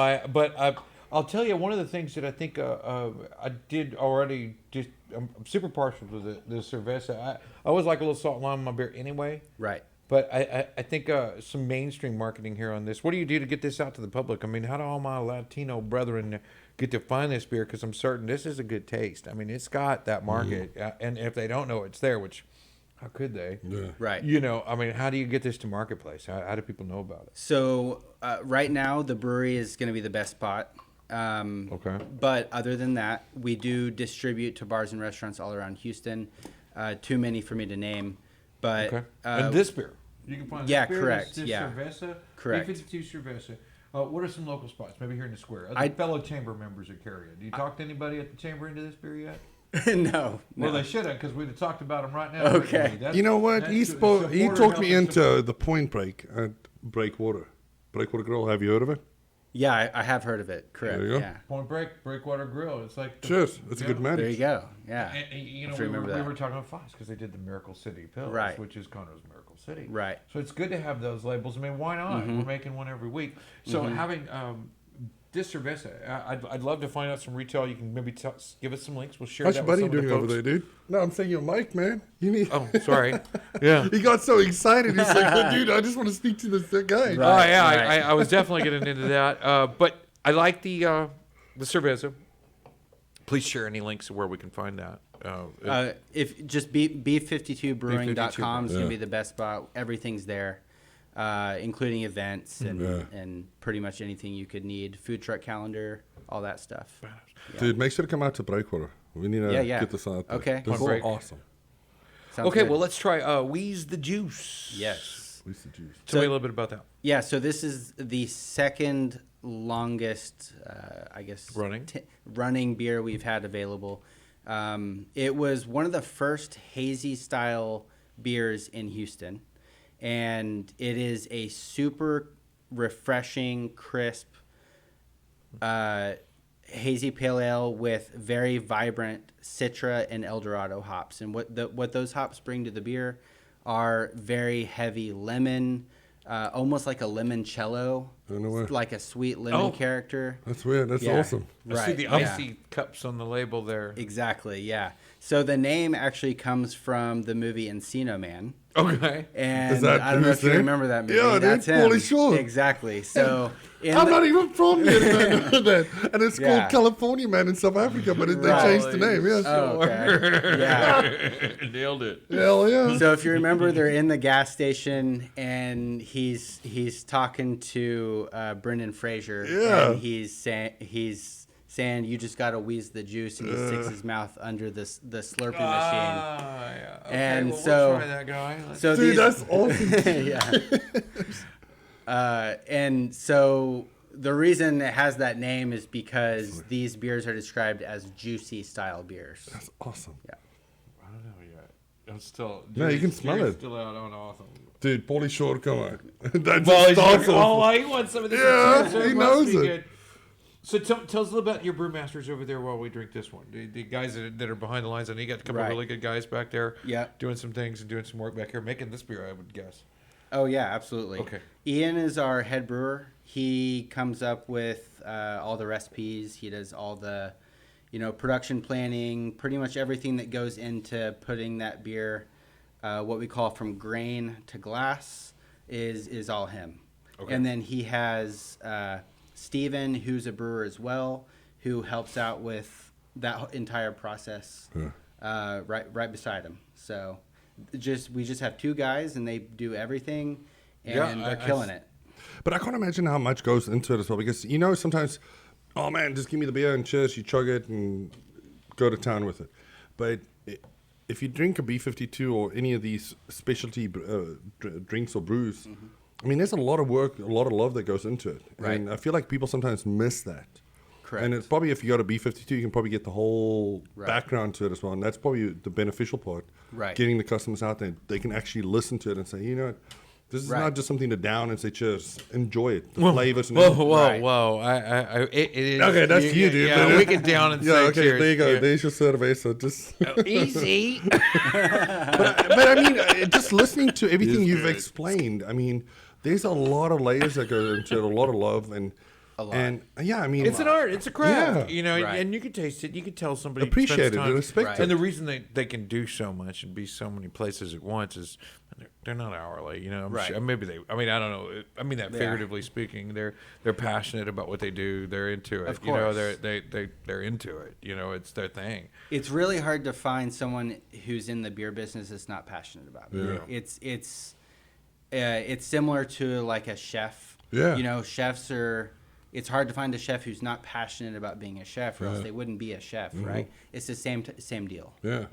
I'll tell you one of the things that I think I did already. Just I'm super partial to the cerveza. I always like a little salt and lime in my beer anyway. Right. But I think some mainstream marketing here on this. What do you do to get this out to the public? I mean, how do all my Latino brethren get to find this beer? Because I'm certain this is a good taste. I mean, it's got that market, and if they don't know it's there, which how could they? Yeah. Right. You know, I mean, how do you get this to marketplace? How do people know about it? So right now, the brewery is going to be the best spot. Okay. But other than that, we do distribute to bars and restaurants all around Houston. Too many for me to name. But Okay. And this beer, you can find. yeah, this beer, correct, This yeah. cerveza, Correct. B-52 cerveza. What are some local spots? Maybe here in the square. Other I- fellow chamber members that carry it. Do you talk to anybody at the chamber into this beer yet? no. Well, no. they should have, because we'd have talked about them right now. Okay. That's- You know what? that's He the spoke. He supporter talked me helping support. into the Point Break at Breakwater. Breakwater Grill. Have you heard of it? Yeah, I have heard of it. Correct. There you go. Yeah. Point Break, Breakwater Grill. It's like Cheers. It's a good match. There you go. Yeah. And, you know, Have we to remember were that. talking about Fox because they did the Miracle City Pills, Right. which is Conroe's Miracle City. Right. So it's good to have those labels. I mean, why not? We're making one every week. So having this cerveza, I'd love to find out some retail. You can maybe give us some links. We'll share How's that your with buddy some of doing the over folks. there, dude? No, I'm saying your mic, man. You need. Oh, sorry. Yeah. He got so excited. He's like, oh, dude, I just want to speak to this guy. Oh yeah, right. I was definitely getting into that. But I like the cerveza. Please share any links where we can find that. If just B52brewing.com is Yeah. going to be the best spot. Everything's there, including events and pretty much anything you could need. Food truck calendar, all that stuff. Dude, make sure to come out to Breakwater. We need to Yeah. get this out there. Okay. This Cool. is awesome. Sounds okay, good. well let's try Wheeze the Juice. Yes. Where's the juice? Tell me a little bit about that. Yeah, so this is the second longest, I guess, running beer we've had available. It was one of the first hazy style beers in Houston, and it is a super refreshing, crisp, hazy pale ale with very vibrant Citra and Eldorado hops. And what those hops bring to the beer are very heavy lemon, almost like a limoncello, like a sweet lemon character. That's weird. That's Yeah. awesome. I see the icy cups on the label there. Exactly, yeah. So the name actually comes from the movie Encino Man. Okay. And Is that I don't know if you who's in? remember that movie. Yeah, That's dude, him. Pauly Shore. Exactly. So I'm not even from here. and I know that. And it's Yeah. called California Man in South Africa, but they Right. changed the name. Yeah. Oh, okay. Yeah. Nailed it. Hell yeah. So if you remember, they're in the gas station, and he's talking to Brendan Fraser. Yeah. And he's saying you just got to wheeze the juice, and he sticks his mouth under the slurping machine. Yeah. Okay, And well, so- we'll try that guy. So Dude, these, that's awesome. yeah. And so the reason it has that name is because these beers are described as juicy style beers. That's awesome. I don't know yet. I'm still. No, you can smell Jerry's it. Still out on awesome. Dude, Pauly Shore, come on. That Well, just starts off. he wants some of this. Yeah, So he it must knows be it. good. So tell us a little about your brewmasters over there while we drink this one. The guys that are behind the lines, and you got a couple of Right. really good guys back there. Yeah. Doing some things and doing some work back here, making this beer, I would guess. Oh yeah, absolutely. Okay. Ian is our head brewer. He comes up with all the recipes. He does all the, production planning, pretty much everything that goes into putting that beer, what we call from grain to glass, is all him. Okay. And then he has Steven, who's a brewer as well, who helps out with that entire process right beside him. So we just have 2 guys, and they do everything, and they're killing it. But I can't imagine how much goes into it as well, because sometimes, oh man, just give me the beer and cheers, you chug it and go to town with it. But if you drink a B-52 or any of these specialty drinks or brews, I mean, there's a lot of work, a lot of love that goes into it. Right. And I feel like people sometimes miss that. Correct. And it's probably, if you go to B-52, you can probably get the whole background to it as well. And that's probably the beneficial part. Right. Getting the customers out there, they can actually listen to it and say, you know what, this is not just something to down and say, cheers. Enjoy it. The flavors. And Whoa. It is. Okay, that's you, dude. Yeah, we can down and say okay, cheers. there you go. Yeah. There's your survey. So just... Easy. but I mean, just listening to everything you've explained, I mean, there's a lot of layers that go into it, a lot of love. And yeah, I mean, it's an art. It's a craft. Yeah. And you can taste it. You can tell somebody Appreciate spends it time- and respect it. And the reason they can do so much and be so many places at once is they're not hourly. I'm sure, maybe they. I mean, I don't know. I mean that figuratively speaking. They're passionate about what they do. They're into it. Of course. They're into it. It's their thing. It's really hard to find someone who's in the beer business that's not passionate about it. It's similar to like a chef. Yeah. Chefs are. It's hard to find a chef who's not passionate about being a chef, or else they wouldn't be a chef, right? It's the same deal. Yeah.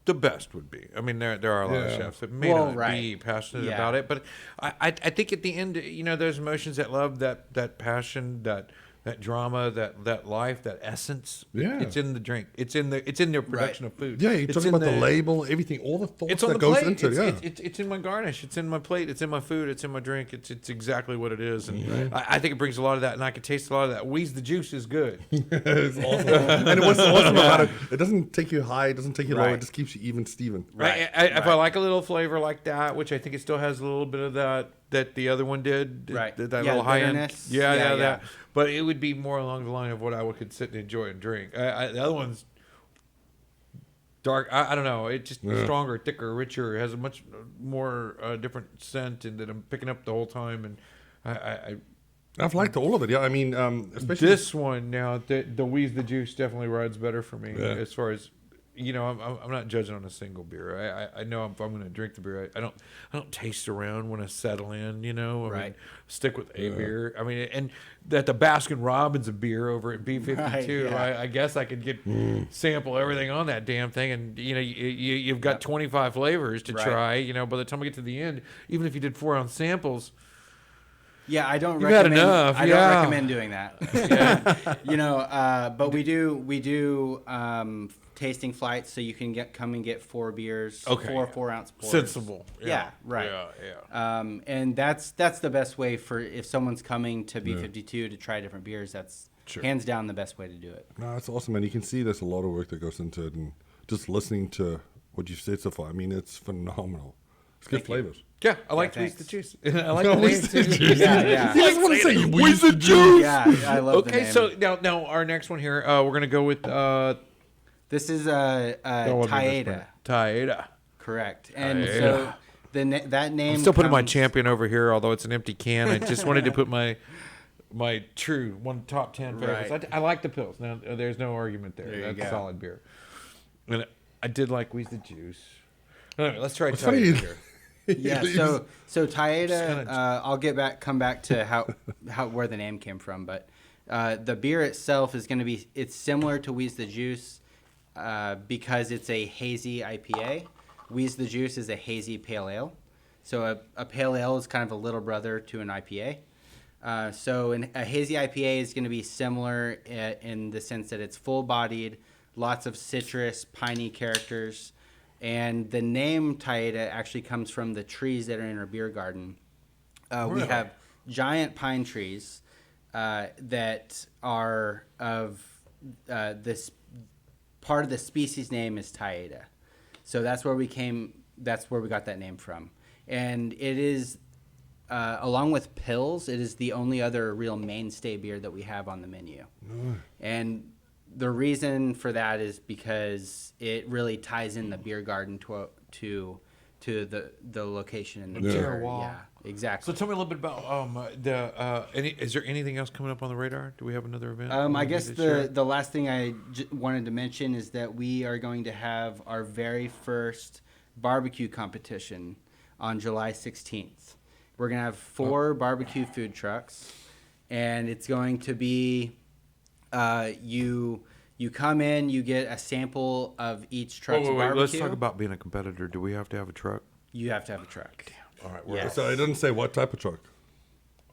The best would be. I mean, there are a lot of chefs that may not be passionate about it, but I think at the end, there's emotions that love, that passion, that drama, that life, that essence. Yeah. It's in the drink. It's in their production of food. Yeah, you're talking about the label, everything, all the thoughts that goes into it. It's in my garnish. It's in my plate. It's in my food. It's in my drink. It's exactly what it is. And I think it brings a lot of that, and I can taste a lot of that. Wheeze the juice is good. It's awesome. And what's awesome about it, it doesn't take you high, it doesn't take you low, it just keeps you even Steven. Right. If I like a little flavor like that, which I think it still has a little bit of that the other one did. Right. That little high end. Yeah. That. But it would be more along the line of what I could sit and enjoy and drink. The other one's dark. I don't know. It's just stronger, thicker, richer. It has a much more different scent, and that I'm picking up the whole time. And I've liked all of it. Yeah, I mean, especially this one now. The Wheeze the Juice definitely rides better for me as far as. I'm not judging on a single beer. I know if I'm going to drink the beer, I don't taste around when I settle in. I mean, stick with a beer. I mean, and that the Baskin Robbins of beer over at B-52, I guess I could get sample everything on that damn thing, and you've got 25 flavors to try. By the time we get to the end, even if you did 4-ounce samples. Yeah, I don't You've had recommend. enough. I don't recommend doing that. But we do tasting flights, so you can come and get 4 beers, 4-ounce pours. Sensible. Yeah, right. Yeah. And that's the best way for if someone's coming to B-52 to try different beers. That's hands down the best way to do it. No, it's awesome, and you can see there's a lot of work that goes into it, and just listening to what you've said so far, I mean, it's phenomenal. It's good flavors. Yeah, I like thanks. Wheeze the Juice. I like the name too. Yeah. You just want to say Wheeze the Juice. Yeah, I love the name. Okay, so now our next one here, we're gonna go with this is Taeda. Taeda. Correct. And so that name. I'm still putting my champion over here, although it's an empty can. I just wanted to put my true top 10 favorites. Right. I like the pills. Now there's no argument there. That's a solid beer. And I did like Wheeze the Juice. Anyway, let's try Taeda here. Yeah, so Taeda, I'll come back to how where the name came from, but the beer itself is going to be, it's similar to Wheeze the Juice because it's a hazy IPA. Wheeze the Juice is a hazy pale ale. So a pale ale is kind of a little brother to an IPA. So a hazy IPA is going to be similar in the sense that it's full-bodied, lots of citrus, piney characters. And the name Taeda actually comes from the trees that are in our beer garden. We have giant pine trees that are of this part of the species name is Taeda. So that's where we got that name from. And it is, along with Pils, it is the only other real mainstay beer that we have on the menu. And the reason for that is because it really ties in the beer garden to the location in the beer. exactly. So tell me a little bit about is there anything else coming up on the radar? Do we have another event? I guess the last thing I wanted to mention is that we are going to have our very first barbecue competition on July 16th. We're going to have 4 barbecue food trucks, and it's going to be you come in, you get a sample of each truck's barbecue. Let's talk about being a competitor. Do we have to have a truck? You have to have a truck. All right. Yes. So it doesn't say what type of truck.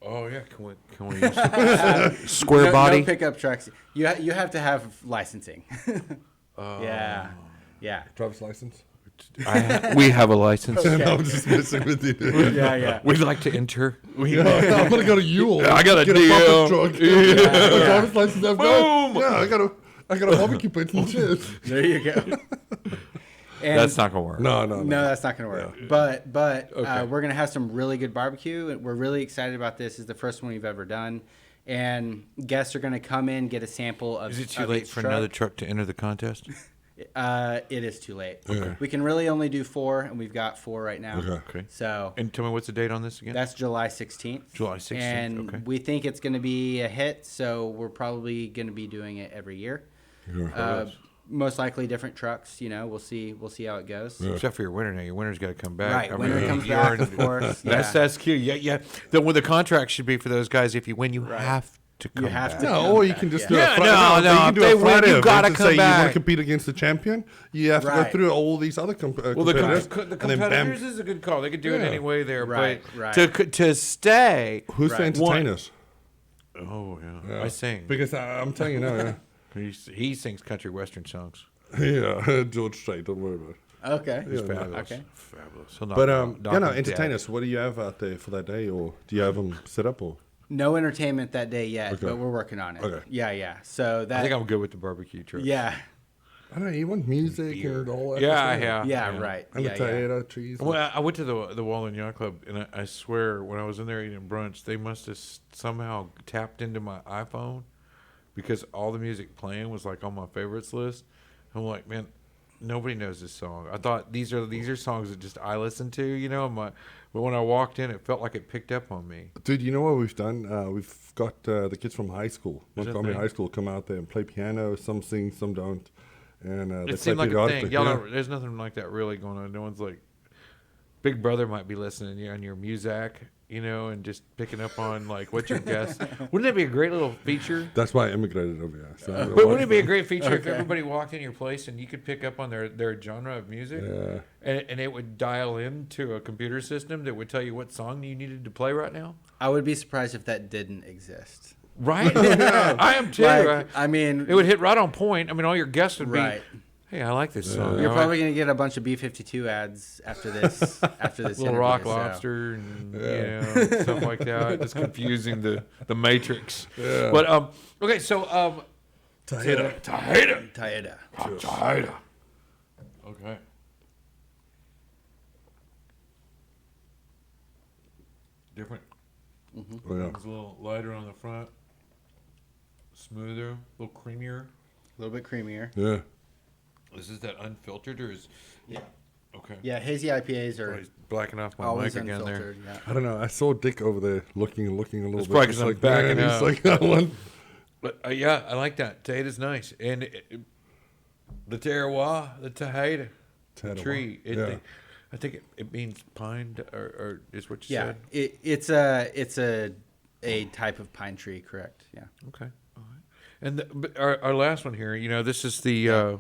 Oh yeah, can we use square body? No pickup trucks. You have to have licensing. Yeah. Driver's license. We have a license. No, I'm just messing with you. Yeah. We'd like to enter. I'm gonna go to Ewell. I got a get deal. a truck. Yeah. Driver's license. I've got. Boom. Yeah, I got a barbecue pit and shit. There you go. And That's not gonna work. No, that's not going to work. Yeah. But we're going to have some really good barbecue. And we're really excited about this. It's the first one we've ever done. And guests are going to come in, get a sample of. Is it too late for another truck to enter the contest? It is too late. Okay. We can really only do 4, and we've got 4 right now. Okay. So And tell me what's the date on this again? that's July 16th. July 16th, And okay. we think it's going to be a hit, so we're probably going to be doing it every year. Most likely different trucks. We'll see how it goes. Except for your winter now. Your winter's got to come back. Right, winter comes back, of course. That's cute. Yeah. The contract should be for those guys. If you win, you have to come back. No, or you can just do Yeah, a Friday. no, You can do if a they win, Friday you event gotta and come say you want back. to compete against the champion. You have to go Right. through all these other Well, the competitors. competitors is a good call. They could do it Yeah. any way there. Right, But right. to stay. Who's the Right. entertainers? Oh, yeah. I sing. Because I'm telling you now, He sings country western songs. yeah, George Strait. Don't worry about it. Okay. He's fabulous. Okay. Fabulous. He'll knock But him dead. entertainers. What do you have out there for that day, or do you have them set up, or? No entertainment that day yet, Okay. but we're working on it. Okay. Yeah. So that. I think I'm good with the barbecue truck. Yeah. I don't know. You want music Beer. and all that. Yeah. Yeah. Right. And Yeah. the potato trees. Well, I went to the Wallen Yacht Club, and I swear, when I was in there eating brunch, they must have somehow tapped into my iPhone because all the music playing was like on my favorites list. I'm like, man, nobody knows this song. I thought these are songs that just I listen to, but when I walked in, it felt like it picked up on me. Dude, you know what we've done? We've got the kids from high school, Is that Montgomery thing? High School, come out there and play piano. Some sing, some don't. And they It seemed play like a periodically. thing. Y'all Yeah. don't, there's nothing like that really going on. No one's like, Big Brother might be listening to you on your Muzak, and just picking up on like what your guess. Wouldn't that be a great little feature? That's why I immigrated over here. So But wouldn't it be a great feature if everybody walked in your place and you could pick up on their genre of music, Yeah. and it would dial into a computer system that would tell you what song you needed to play right now? I would be surprised if that didn't exist. Right? I am too. Like, I mean, it would hit right on point. I mean, all your guests would Right. be, hey, I like this song. You're I probably gonna get a bunch of B-52 ads after this. Little interview, Rock so. Lobster and stuff like that. Just confusing the Matrix. Yeah. But okay, so Tahita. Taeda. Okay. Different. Oh, yeah. It's a little lighter on the front, smoother, a little creamier. A little bit creamier. Yeah. Is this that unfiltered or is? Yeah. Okay. Yeah, hazy IPAs are Probably blacking off my always mic again there. unfiltered. Yeah. I don't know. I saw Dick over there looking a little It's bit. probably He's 'cause I'm like, backing man, up. He's like, that one. But yeah, I like that. Tahita's nice, and the terroir, the Tahita tree. Yeah. I think it means pine, or is what you Yeah, said. it's a type of pine tree, correct? Yeah. Okay. All right. And but our last one here, this is the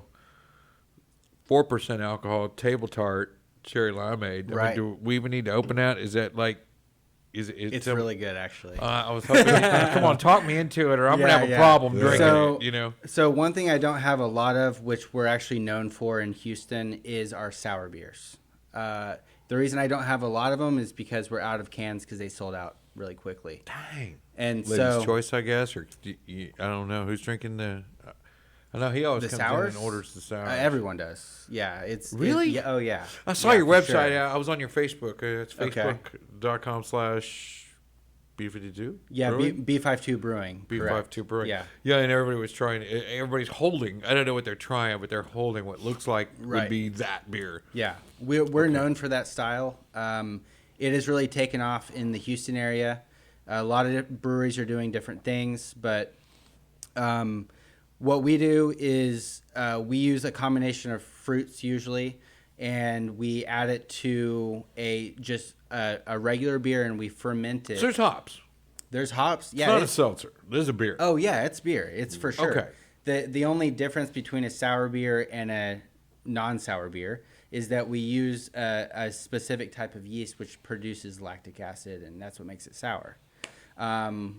4% alcohol table tart cherry limeade. Right. Do we even need to open that? Is that like, It's really good, actually. I was hoping. Come on, talk me into it, or I'm gonna Yeah, have a yeah. problem Yeah. drinking it. So one thing I don't have a lot of, which we're actually known for in Houston, is our sour beers. The reason I don't have a lot of them is because we're out of cans because they sold out really quickly. Dang. And Ladies' so choice, I guess, or I don't know who's drinking the. I know he always the comes sours, in and orders the sours. everyone does. Yeah, it's Really? Yeah, oh yeah. I saw Yeah, your for website. sure. I was on your Facebook. It's Okay. facebook.com/B52. Yeah, Brewing? B-52 Brewing. correct. B52 Brewing. Yeah. Yeah, and everybody was trying. Everybody's holding. I don't know what they're trying, but they're holding what looks like would Right. be that beer. Yeah, we're known for that style. it has really taken off in the Houston area. A lot of breweries are doing different things, but what we do is we use a combination of fruits usually, and we add it to a regular beer, and we ferment it. So there's hops. There's hops. Yeah, It's not a seltzer. This is a beer. Oh yeah, it's beer. It's for sure. Okay. The only difference between a sour beer and a non-sour beer is that we use a specific type of yeast which produces lactic acid, and that's what makes it sour.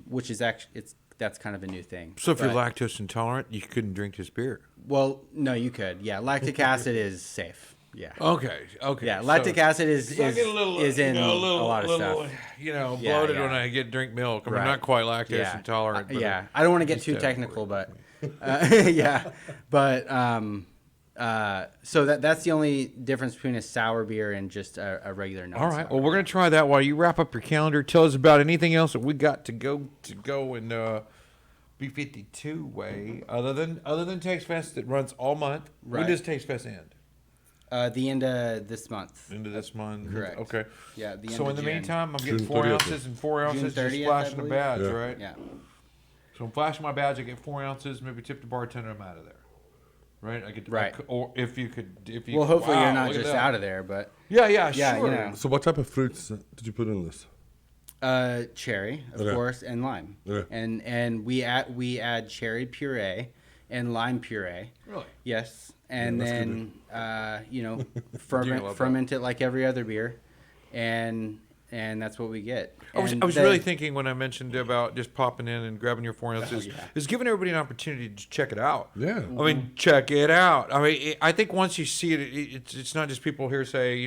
Which is actually that's kind of a new thing. So if you're lactose intolerant, you couldn't drink this beer. Well, no, you could. Yeah, lactic acid is safe. Yeah. Okay. Yeah, lactic acid is I get a little, in a lot of stuff. Bloated when I drink milk. I'm not quite lactose intolerant. But I don't want to get too technical, but yeah, but so that's the only difference between a sour beer and just a regular non-sour. All right. Well, we're gonna try that while you wrap up your calendar. Tell us about anything else that we got to go in B-52 way, other than TasteFest that runs all month. Right. When does TasteFest end? The end of this month. Into this month. Correct. Okay. Yeah. The end So of in the June. meantime, I'm getting June 4 30th. ounces and 4 ounces, June just 30th, flashing I a believe. badge, Yeah. right? Yeah. So I'm flashing my badge. I get 4 ounces. Maybe tip the bartender. I'm out of there. Right. I get Right. Or if you. Well, hopefully wow, you're not look at just that. out of there, but Yeah, Yeah, sure. you know. So what type of fruits did you put in this? cherry, of Okay. course, and lime. Okay. And we add cherry puree and lime puree. Really? Yes, and Yeah, that's then love ferment it like every other beer, and that's what we get. I was And really thinking when I mentioned about just popping in and grabbing your 4 ounces, yeah. is giving everybody an opportunity to check it out. Yeah. I mean, check it out. I mean, I think once you see it, it's not just people here say,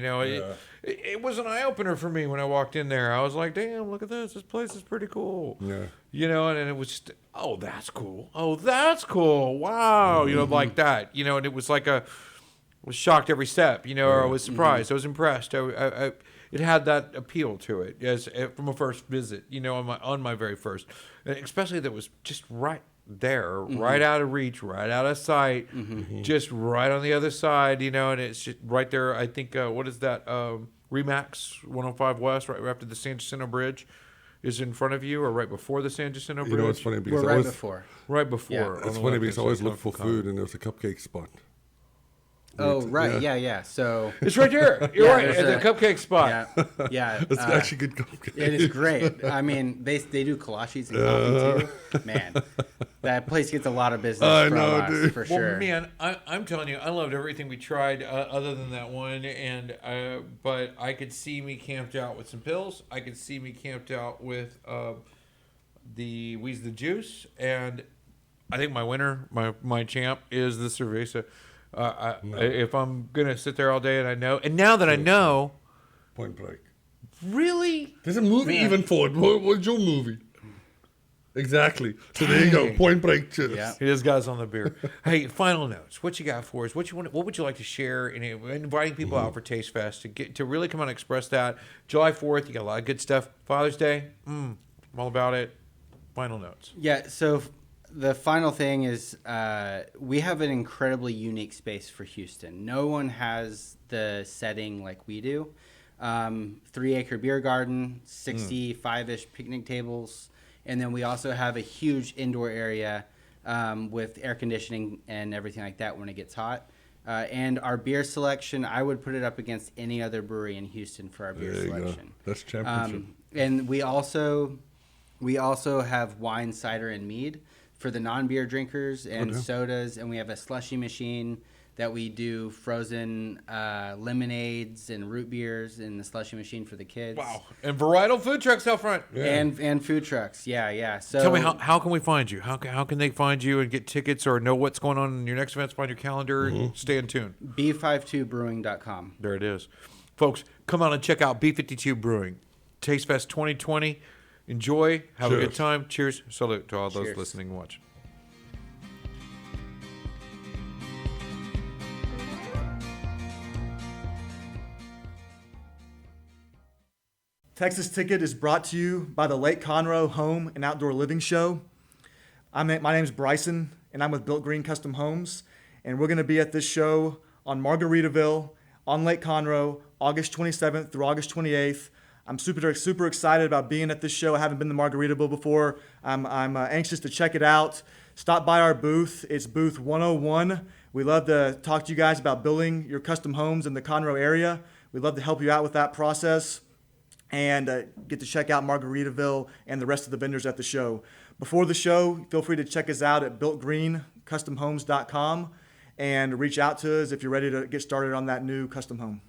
it was an eye opener for me when I walked in there. I was like, damn, look at this. This place is pretty cool. Yeah. And it was just, oh, that's cool. Oh, that's cool. Wow. Like that. And it was like was shocked every step, or I was surprised. I was impressed. It had that appeal to it as from a first visit, on my very first, and especially that was just right there, right out of reach, right out of sight, just right on the other side, and it's just right there. I think what is that? Remax 105 West, right after the San Jacinto Bridge, is in front of you, or right before the San Jacinto Bridge. You know, it's funny because We're I right always, before. Right before. Yeah. on it's the funny left-hand because I always side look of for Conroe. food and there's a cupcake spot. Oh right, yeah. So It's right there. You're right there's at the cupcake spot. yeah. It's actually good cupcake. It is great. I mean, they do kolaches and coffee too. Man, that place gets a lot of business I from know, us dude. for Well, sure. man, I'm telling you, I loved everything we tried other than that one. And but I could see me camped out with some pills. I could see me camped out with the Wheeze the Juice. And I think my winner, my champ, is the Cerveza. If I'm gonna sit there all day and now that I know, Point Break. really, There's a movie even for it. What's your movie? Exactly. So there you go. Point Break. Cheers. Yeah. it is guys on the beer. Hey, final notes. What you got for us? What would you like to share in inviting people out for TasteFest to really come out and express that? July 4th, you got a lot of good stuff. Father's Day, I'm all about it. Final notes. Yeah. So the final thing is we have an incredibly unique space for Houston. No one has the setting like we do. 3-acre beer garden, 65-ish picnic tables. And then we also have a huge indoor area with air conditioning and everything like that when it gets hot. And our beer selection, I would put it up against any other brewery in Houston for our beer There you go. selection. That's championship. And we also have wine, cider, and mead for the non-beer drinkers and Okay. sodas. And we have a slushy machine that we do frozen lemonades and root beers in the slushy machine for the kids. Wow. And varietal food trucks out front. Yeah. And food trucks. Yeah. So Tell me, how can we find you? How can they find you and get tickets or know what's going on in your next events? Find your calendar. Stay in tune. B52brewing.com. There it is. Folks, come out and check out B-52 Brewing. TasteFest 2020. Enjoy. Have a Cheers. good time. Cheers. Salute to all those Cheers. listening and watching. Texas Ticket is brought to you by the Lake Conroe Home and Outdoor Living Show. My name is Bryson, and I'm with Built Green Custom Homes, and we're going to be at this show on Margaritaville on Lake Conroe, August 27th through August 28th. I'm super excited about being at this show. I haven't been to Margaritaville before. I'm anxious to check it out. Stop by our booth. It's booth 101. We love to talk to you guys about building your custom homes in the Conroe area. We'd love to help you out with that process and get to check out Margaritaville and the rest of the vendors at the show. Before the show, feel free to check us out at builtgreencustomhomes.com and reach out to us if you're ready to get started on that new custom home.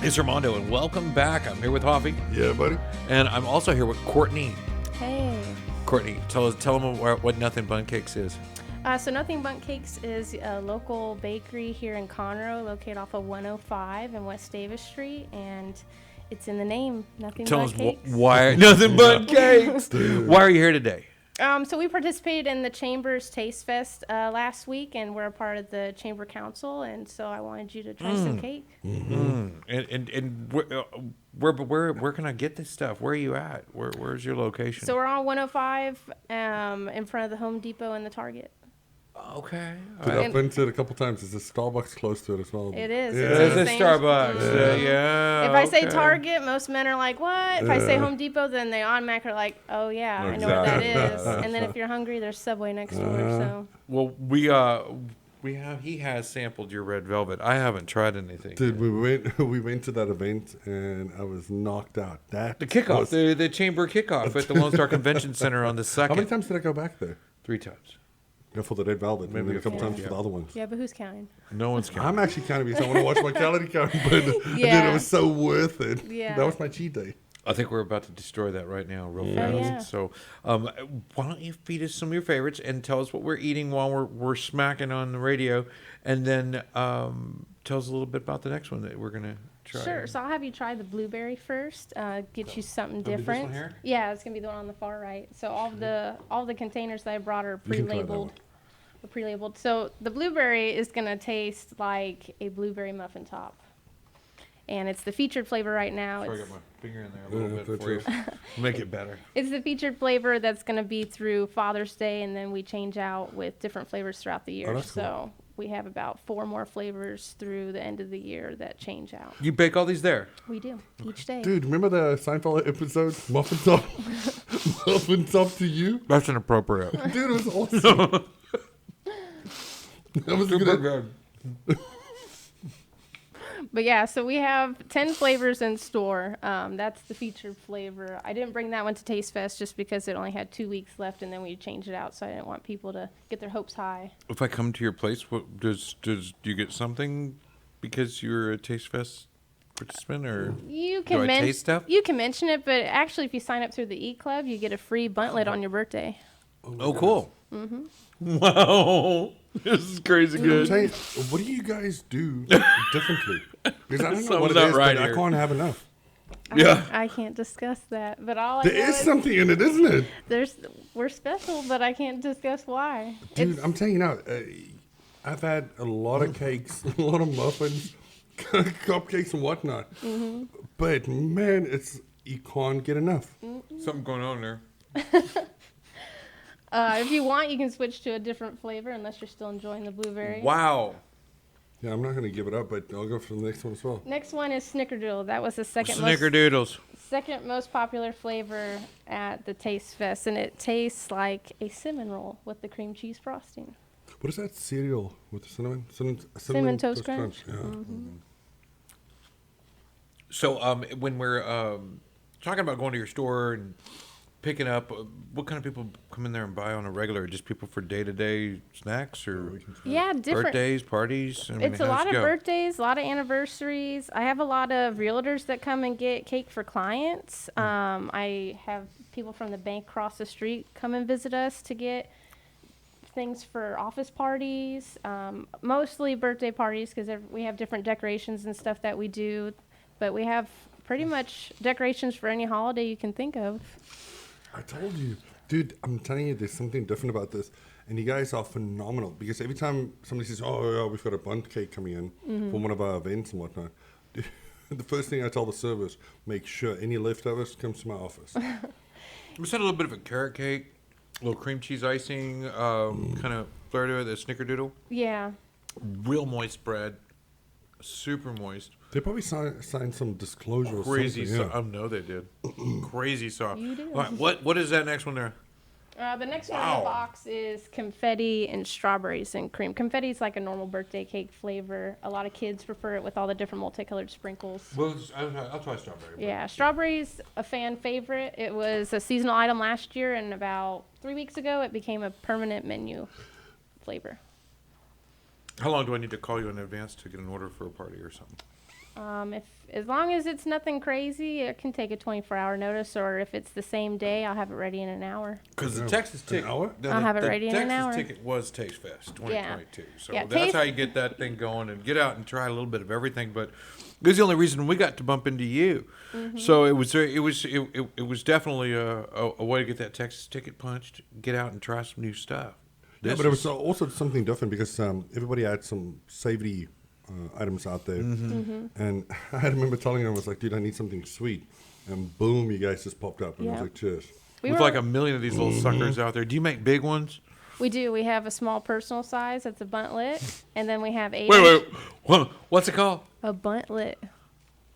It's Armando, and welcome back. I'm here with Hoffie. Yeah, buddy. And I'm also here with Cortni. Hey. Cortni, tell them what Nothing Bundt Cakes is. So Nothing Bundt Cakes is a local bakery here in Conroe, located off of 105 and West Davis Street, and it's in the name, Nothing Bundt Cakes. Why Nothing Bundt Cakes? Why are you here today? So we participated in the Chamber's TasteFest last week, and we're a part of the Chamber Council, and so I wanted you to try some cake. And where can I get this stuff? Where are you at? Where's your location? So we're on 105 in front of the Home Depot and the Target. Okay. Dude, I've been to it a couple times. There's a Starbucks close to it as well. It is. Yeah. It's There's a same- Starbucks. Yeah. If I say okay. Target, most men are like, what? If I say Home Depot, then they automatically are like, oh, yeah, I know what that is. And then if you're hungry, there's Subway next door. So Well, he has sampled your red velvet. I haven't tried anything. Dude, we went to that event and I was knocked out. That The kickoff, was- the chamber kickoff at the Lone Star Convention Center on the How many 2nd. times did I go back there? 3 times. Go for the red velvet, Maybe and then a a couple fourth, times yeah. for the other ones. yeah, but who's counting? No one's counting. I'm actually counting because I want to watch my calorie count, but Yeah. it was so worth it. Yeah. That was my cheat day. I think we're about to destroy that right now, real Yeah. fast. Oh, yeah. So, why don't you feed us some of your favorites and tell us what we're eating while we're smacking on the radio, and then tell us a little bit about the next one that we're gonna try. Sure. So I'll have you try the blueberry first. Get you something That'll be this different. one here? Yeah, it's gonna be the one on the far right. So all the containers that I brought are You can try that pre-labeled. one. Pre-labeled. So the blueberry is gonna taste like a blueberry muffin top, and it's the featured flavor right now. Sorry, I It's, got my finger in there a little Yeah, bit for you. that's Make it better. it's the featured flavor that's gonna be through Father's Day, and then we change out with different flavors throughout the year. that's cool. So we have about 4 more flavors through the end of the year that change out. You bake all these there? We do each day. Dude, remember the Seinfeld episode, Muffin Top? Muffin Top to you? That's inappropriate. Dude, it was awesome. That was a good. But yeah, so we have 10 flavors in store. That's the featured flavor. I didn't bring that one to TasteFest just because it only had 2 weeks left, and then we changed it out, so I didn't want people to get their hopes high. If I come to your place, what do you get something because you're a Taste Fest participant, or You do I can taste stuff? You can mention it, but actually, if you sign up through the E-Club, you get a free buntlet on your birthday. Oh, cool. Mm-hmm. Wow, this is crazy I'm good. saying, what do you guys do differently? Because I don't know Something's what it not is, right but here. I can't have enough. Yeah. I can't discuss that, but all I There know is something in it, isn't it? we're special, but I can't discuss why. Dude, It's- I'm telling you now, I've had a lot of cakes, a lot of muffins, cupcakes and whatnot. Mm-hmm. But man, you can't get enough. Something going on there. If you want, you can switch to a different flavor unless you're still enjoying the blueberry. Wow. Yeah, I'm not going to give it up, but I'll go for the next one as well. Next one is Snickerdoodle. That was the second Snickerdoodles. most popular flavor at the Taste Fest, and it tastes like a cinnamon roll with the cream cheese frosting. What is that cereal with the cinnamon? Cinnamon Toast Crunch. Yeah. So, when we're talking about going to your store and picking up, what kind of people come in there and buy on a regular? Just people for day-to-day snacks, or Yeah, different. birthdays, parties? I mean, It's a how does lot it of go? birthdays, a lot of anniversaries. I have a lot of realtors that come and get cake for clients. I have people from the bank across the street come and visit us to get things for office parties, mostly birthday parties because we have different decorations and stuff that we do. But we have pretty much decorations for any holiday you can think of. I told you. Dude, I'm telling you, there's something different about this. And you guys are phenomenal. Because every time somebody says, oh, yeah, we've got a bundt cake coming in for one of our events and whatnot, dude, the first thing I tell the servers, make sure any leftovers comes to my office. We said a little bit of a carrot cake, a little cream cheese icing, kind of flair to it, the snickerdoodle. Yeah. Real moist bread, super moist. They probably signed some disclosure Crazy or something. soft. I know they did. Crazy soft. You do. All right, what is that next one there? The next one in the box is confetti and strawberries and cream. Confetti is like a normal birthday cake flavor. A lot of kids prefer it with all the different multicolored sprinkles. Well, I'll try strawberry. Yeah, strawberries, a fan favorite. It was a seasonal item last year, and about 3 weeks ago, it became a permanent menu flavor. How long do I need to call you in advance to get an order for a party or something? As long as it's nothing crazy, it can take a 24-hour notice, or if it's the same day, I'll have it ready in an hour. Because the Texas ticket, hour? I'll have it ready in an hour. The Texas ticket was TasteFest 2022, so Yeah, that's how you get that thing going and get out and try a little bit of everything. But it was the only reason we got to bump into you. Mm-hmm. So it was definitely a way to get that Texas ticket punched, get out and try some new stuff. Yeah, but it was also something different because everybody had some savory items out there. And I remember telling them, I was like, dude, I need something sweet. And boom, you guys just popped up. And I was Yeah. like, cheers. With like a million of these little suckers out there. Do you make big ones? We do. We have a small personal size. That's a buntlet. And then we have 8 Wait. What's it called? a buntlet.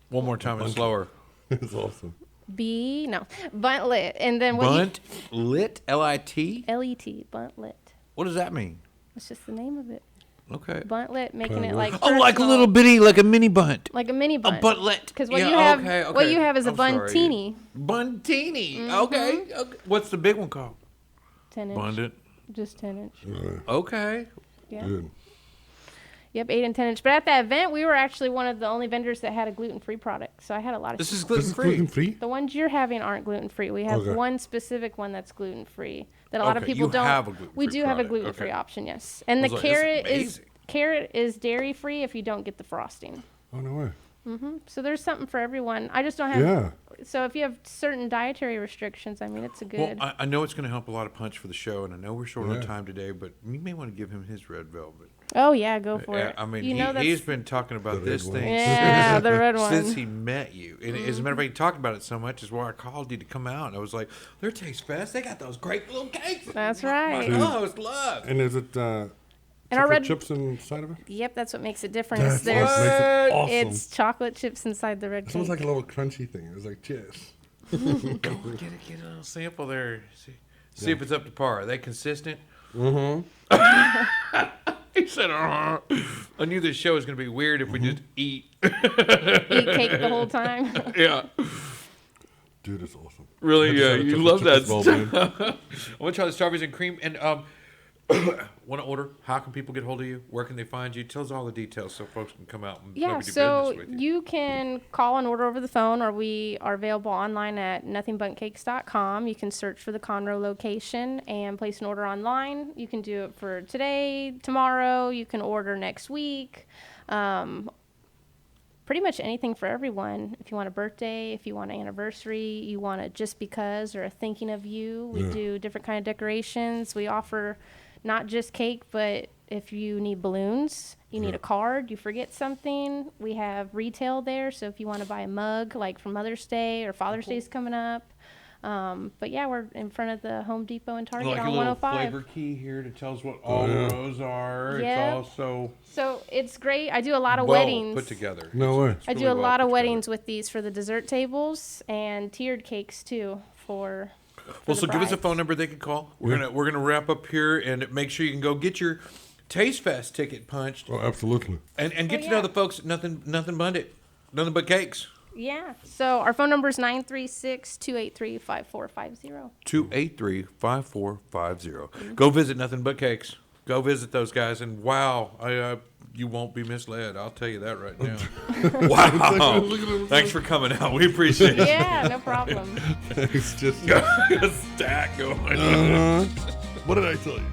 One more time and slower. It's awesome. Buntlet. And then what Bunt lit, L-I-T. L-E-T, buntlet. What does that mean? That's just the name of it. Okay. Buntlet, making it like Oh, like a personal, little bitty, like a mini bunt. like a mini A bunt. buntlet. Because what Yeah, you have, okay, what you have is a I'm sorry. buntini, Buntini. Okay. What's the big one called? 10-inch, Bundit. just 10-inch. Okay. Yeah. Good. Yep, 8 and 10-inch. But at that event, we were actually one of the only vendors that had a gluten-free product. So I had a lot of. This is This is gluten-free. gluten-free? The ones you're having aren't gluten-free. We have Okay. one specific one that's gluten-free that a lot of Okay, people you don't. have a gluten-free we do have a product. gluten-free Okay. option, yes. And the was like, that's carrot is dairy-free if you don't get the frosting. Oh, no way. So there's something for everyone. I just don't have. Yeah. So if you have certain dietary restrictions, I mean, it's a good. Well, I know it's going to help a lot of punch for the show, and I know we're short on Yeah. time today, but you may want to give him his red velvet. Oh yeah, go for it. I mean, you know he's that's. been talking about The this red one. thing Yeah, the red one. since he met you. And as a matter of fact, he talked about it so much is why I called you to come out. And I was like, they're TasteFest. They got those great little cakes. That's My right. host loves. And is it And our chocolate red. chips inside of it? Yep, that's what makes it different. That's Is there's, what makes it awesome. it's chocolate chips inside the red It sounds cake. like a little crunchy thing. It was like, cheers. Get a little sample there. See if it's up to par. Are they consistent? He said, I knew this show was going to be weird if we just eat. Eat cake the whole time. Yeah. Dude, it's awesome. Really? I just Yeah. had a You chocolate love chip that as well, stuff. man. I want to try the strawberries and cream. And want to order? How can people get hold of you? Where can they find you? Tell us all the details so folks can come out and Yeah, maybe do so business with you. you can call and order over the phone, or we are available online at nothingbundtcakes.com. You can search for the Conroe location and place an order online. You can do it for today, tomorrow. You can order next week. Pretty much anything for everyone. If you want a birthday, if you want an anniversary, you want a just because or a thinking of you. We do different kind of decorations. We offer not just cake, but if you need balloons, you need a card, you forget something, we have retail there. So if you want to buy a mug, like for Mother's Day or Father's Day's coming up. But yeah, we're in front of the Home Depot and Target Like a on little 105. flavor key here to tell us what all the rows are. Yep. It's also So it's great. I do a lot of well weddings. put together. No way. It's I do really a well lot put of together. weddings with these for the dessert tables and tiered cakes too for Well, the so give us a brides. phone number they can call. We're gonna wrap up here and make sure you can go get your TasteFest ticket punched Oh, absolutely. and get to yeah. know the folks at Nothing Bundt It. Nothing But Cakes. Yeah. So our phone number is 936-283-5450. 283-5450. Go visit Nothing But Cakes. Go visit those guys, and wow, you won't be misled. I'll tell you that right now. Wow. Thanks for coming out. We appreciate it. Yeah, no problem. It's just. Got a stack going. What did I tell you?